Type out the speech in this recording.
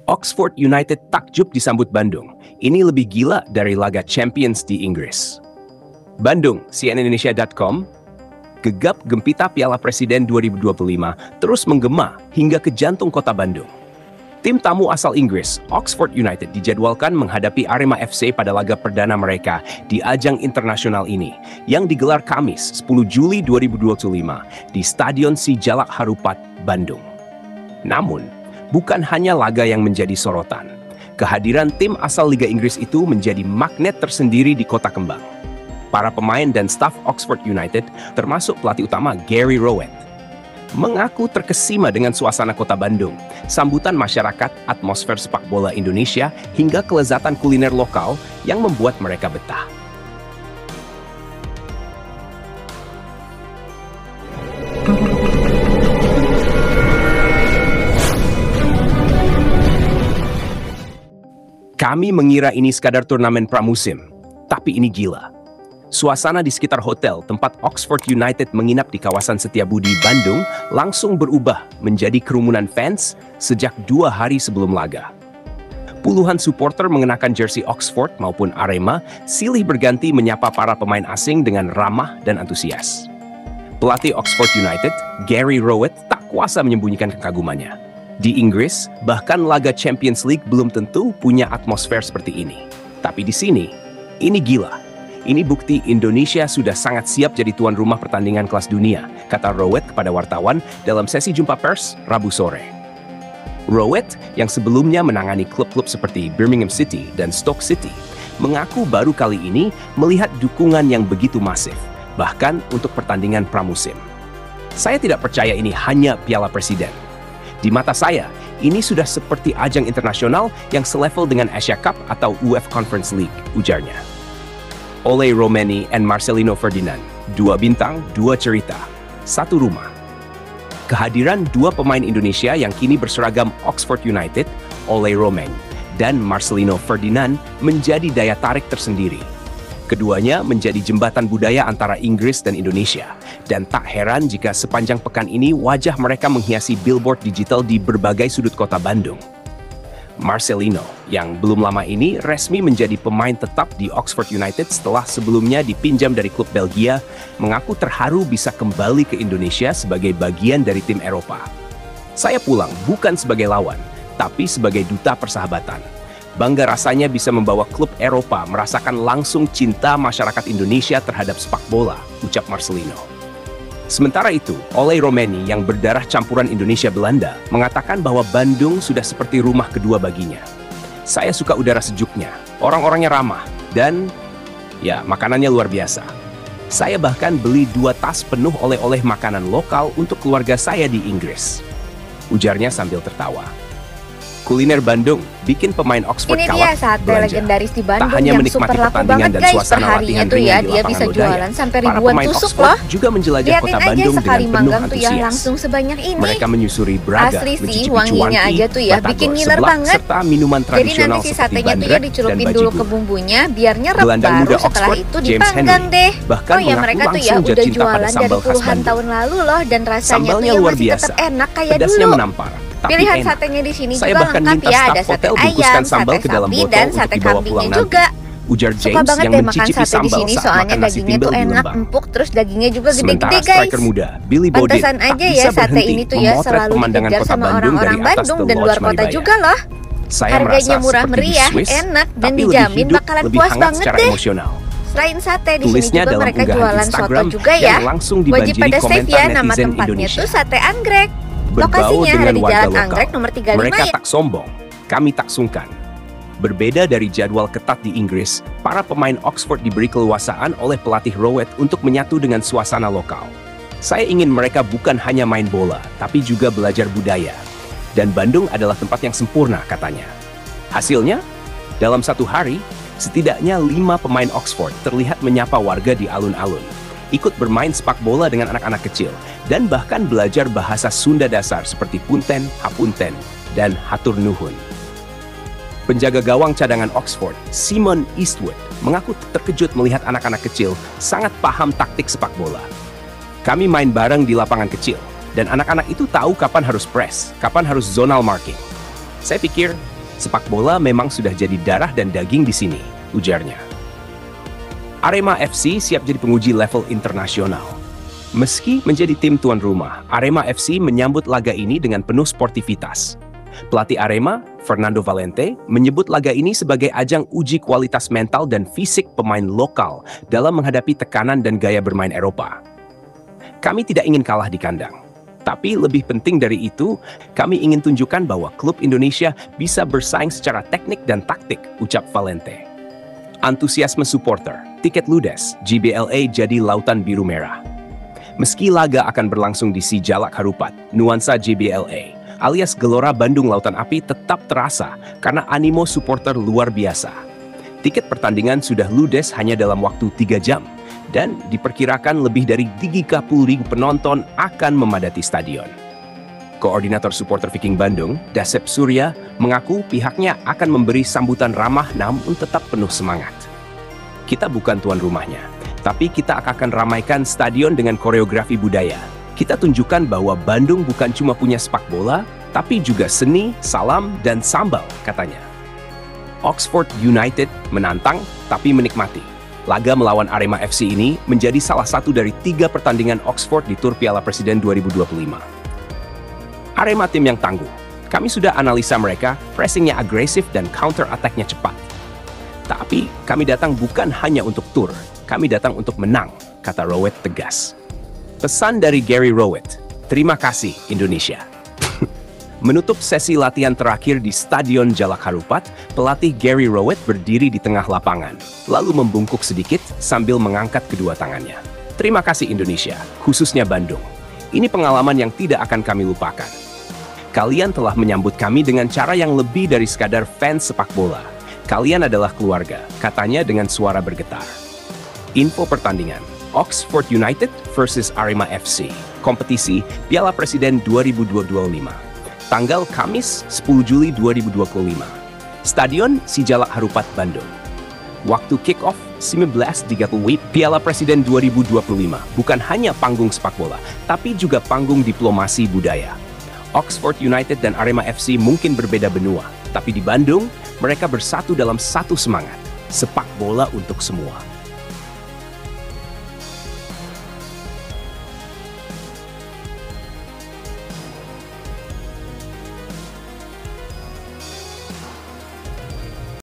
Oxford United takjub disambut Bandung. Ini lebih gila dari laga Champions di Inggris. Bandung, cnnindonesia.com, gegap gempita Piala Presiden 2025 terus menggema hingga ke jantung kota Bandung. Tim tamu asal Inggris, Oxford United, dijadwalkan menghadapi Arema FC pada laga perdana mereka di ajang internasional ini, yang digelar Kamis 10 Juli 2025 di Stadion Sijalak Harupat, Bandung. Namun, bukan hanya laga yang menjadi sorotan. Kehadiran tim asal Liga Inggris itu menjadi magnet tersendiri di Kota Kembang. Para pemain dan staf Oxford United, termasuk pelatih utama Gary Rowett, mengaku terkesima dengan suasana kota Bandung, sambutan masyarakat, atmosfer sepak bola Indonesia, hingga kelezatan kuliner lokal yang membuat mereka betah. Kami mengira ini sekadar turnamen pramusim, tapi ini gila. Suasana di sekitar hotel tempat Oxford United menginap di kawasan Setiabudi, Bandung langsung berubah menjadi kerumunan fans sejak 2 hari sebelum laga. Puluhan supporter mengenakan jersey Oxford maupun Arema silih berganti menyapa para pemain asing dengan ramah dan antusias. Pelatih Oxford United, Gary Rowett, tak kuasa menyembunyikan kekagumannya. Di Inggris, bahkan laga Champions League belum tentu punya atmosfer seperti ini. Tapi di sini, ini gila. Ini bukti Indonesia sudah sangat siap jadi tuan rumah pertandingan kelas dunia, kata Rowett kepada wartawan dalam sesi jumpa pers Rabu sore. Rowett, yang sebelumnya menangani klub-klub seperti Birmingham City dan Stoke City, mengaku baru kali ini melihat dukungan yang begitu masif, bahkan untuk pertandingan pramusim. Saya tidak percaya ini hanya Piala Presiden. Di mata saya, ini sudah seperti ajang internasional yang selevel dengan Asia Cup atau UEFA Conference League, ujarnya. Ole Romeni and Marcelino Ferdinand, 2 bintang, 2 cerita, 1 rumah. Kehadiran 2 pemain Indonesia yang kini berseragam Oxford United, Ole Romeni dan Marcelino Ferdinand, menjadi daya tarik tersendiri. Keduanya menjadi jembatan budaya antara Inggris dan Indonesia, dan tak heran jika sepanjang pekan ini wajah mereka menghiasi billboard digital di berbagai sudut kota Bandung. Marcelino, yang belum lama ini resmi menjadi pemain tetap di Oxford United setelah sebelumnya dipinjam dari klub Belgia, mengaku terharu bisa kembali ke Indonesia sebagai bagian dari tim Eropa. Saya pulang bukan sebagai lawan, tapi sebagai duta persahabatan. Bangga rasanya bisa membawa klub Eropa merasakan langsung cinta masyarakat Indonesia terhadap sepak bola, ucap Marcelino. Sementara itu, Ole Romeni yang berdarah campuran Indonesia-Belanda mengatakan bahwa Bandung sudah seperti rumah kedua baginya. Saya suka udara sejuknya, orang-orangnya ramah, dan ya, makanannya luar biasa. Saya bahkan beli 2 tas penuh oleh-oleh makanan lokal untuk keluarga saya di Inggris, ujarnya sambil tertawa. Kuliner Bandung bikin pemain Oxford ini kalah dia sate belanja. legendaris di Bandung Tak hanya yang menikmati super laku pertandingan banget dan guys, suasana perharinya latihan tuh ya ringan di dia lapangan bisa Lodaya. jualan sampai Para ribuan pemain tusuk Oxford loh. juga menjelajah Liatin kota aja Bandung sekali dengan penuh manggang tuh ya antusias. langsung sebanyak ini. Mereka menyusuri Braga, Asli sih, mencicipi wanginya cuanki, aja tuh ya, batagor, bikin ngiler seblak, banget. serta minuman Jadi tradisional nanti si seperti satenya tuh ya bandrek dan dicelupin dulu ke bajigur. bumbunya biar nyerep, Gelandang baru muda setelah Oxford, itu James dipanggang Henry, deh. bahkan Oh ya, mengaku mereka tuh ya langsung udah jatuh cinta pada jualan dari sambal khas puluhan Bandung. tahun lalu loh, dan rasanya tuh Sambalnya ya luar masih biasa, tetap enak kayak pedasnya dulu. menampar, tapi Pilihan enak. satenya di sini Saya juga bahkan lengkap minta ya, staf ada hotel sate bungkuskan ayam, sambal sate ke dalam sapi, botol dan untuk sate dibawa kambingnya pulang nanti, juga. ujar Suka James banget yang deh makan mencicipi sate di sambal sini, saat soalnya makan nasi dagingnya timbel tuh di enak, Lembang. empuk, terus dagingnya juga Sementara gede-gede guys. striker muda Billy Bodin Pantesan tak aja ya bisa sate berhenti ini tuh ya memotret selalu pemandangan dikejar kota sama Bandung dari orang-orang atas Bandung The dan luar Lodge kota Maribaya. juga loh. Saya Harganya merasa murah seperti di meriah, Swiss, enak, dan tapi lebih dijamin hidup, bakalan lebih puas hangat banget secara deh. emosional. Selain sate, di sini Tulisnya juga dalam mereka unggahan jualan Instagram soto juga yang ya. langsung Wajib dibanjiri pada save komentar ya, nama netizen tempatnya Indonesia. tuh Sate Anggrek. Berbau Lokasinya ada dengan di warga Jalan lokal, Anggrek nomor 35 mereka ya. tak sombong, kami tak sungkan. Berbeda dari jadwal ketat di Inggris, para pemain Oxford diberi keleluasaan oleh pelatih Rowett untuk menyatu dengan suasana lokal. Saya ingin mereka bukan hanya main bola, tapi juga belajar budaya. Dan Bandung adalah tempat yang sempurna, katanya. Hasilnya, dalam 1 hari, setidaknya 5 pemain Oxford terlihat menyapa warga di alun-alun, ikut bermain sepak bola dengan anak-anak kecil, dan bahkan belajar bahasa Sunda dasar seperti punten, hapunten, dan hatur nuhun. Penjaga gawang cadangan Oxford, Simon Eastwood, mengaku terkejut melihat anak-anak kecil sangat paham taktik sepak bola. Kami main bareng di lapangan kecil, dan anak-anak itu tahu kapan harus press, kapan harus zonal marking. Saya pikir, Sepak bola memang sudah jadi darah dan daging di sini, ujarnya. Arema FC siap jadi penguji level internasional. Meski menjadi tim tuan rumah, Arema FC menyambut laga ini dengan penuh sportivitas. Pelatih Arema, Fernando Valente, menyebut laga ini sebagai ajang uji kualitas mental dan fisik pemain lokal dalam menghadapi tekanan dan gaya bermain Eropa. Kami tidak ingin kalah di kandang. Tapi lebih penting dari itu, kami ingin tunjukkan bahwa klub Indonesia bisa bersaing secara teknik dan taktik, ucap Valente. Antusiasme supporter, tiket ludes, JBLA jadi lautan biru merah. Meski laga akan berlangsung di Sijalak Harupat, nuansa JBLA, alias Gelora Bandung Lautan Api tetap terasa karena animo supporter luar biasa. Tiket pertandingan sudah ludes hanya dalam waktu 3 jam, dan diperkirakan lebih dari 30.000 penonton akan memadati stadion. Koordinator supporter Viking Bandung, Dasep Surya, mengaku pihaknya akan memberi sambutan ramah namun tetap penuh semangat. Kita bukan tuan rumahnya, tapi kita akan ramaikan stadion dengan koreografi budaya. Kita tunjukkan bahwa Bandung bukan cuma punya sepak bola, tapi juga seni, salam, dan sambal, katanya. Oxford United menantang, tapi menikmati. Laga melawan Arema FC ini menjadi salah satu dari 3 pertandingan Oxford di Tur Piala Presiden 2025. Arema tim yang tangguh. Kami sudah analisa mereka, pressingnya agresif dan counter attack-nya cepat. Tapi kami datang bukan hanya untuk tur, kami datang untuk menang, kata Rowett tegas. Pesan dari Gary Rowett, terima kasih Indonesia. Menutup sesi latihan terakhir di Stadion Jalak Harupat, pelatih Gary Rowett berdiri di tengah lapangan, lalu membungkuk sedikit sambil mengangkat kedua tangannya. Terima kasih Indonesia, khususnya Bandung. Ini pengalaman yang tidak akan kami lupakan. Kalian telah menyambut kami dengan cara yang lebih dari sekadar fans sepak bola. Kalian adalah keluarga, katanya dengan suara bergetar. Info pertandingan, Oxford United versus Arema FC, kompetisi Piala Presiden 2025. Tanggal Kamis 10 Juli 2025. Stadion Sijalak Harupat, Bandung. Waktu kick-off 19.30 Piala Presiden 2025 bukan hanya panggung sepak bola, tapi juga panggung diplomasi budaya. Oxford United dan Arema FC mungkin berbeda benua, tapi di Bandung, mereka bersatu dalam satu semangat, sepak bola untuk semua.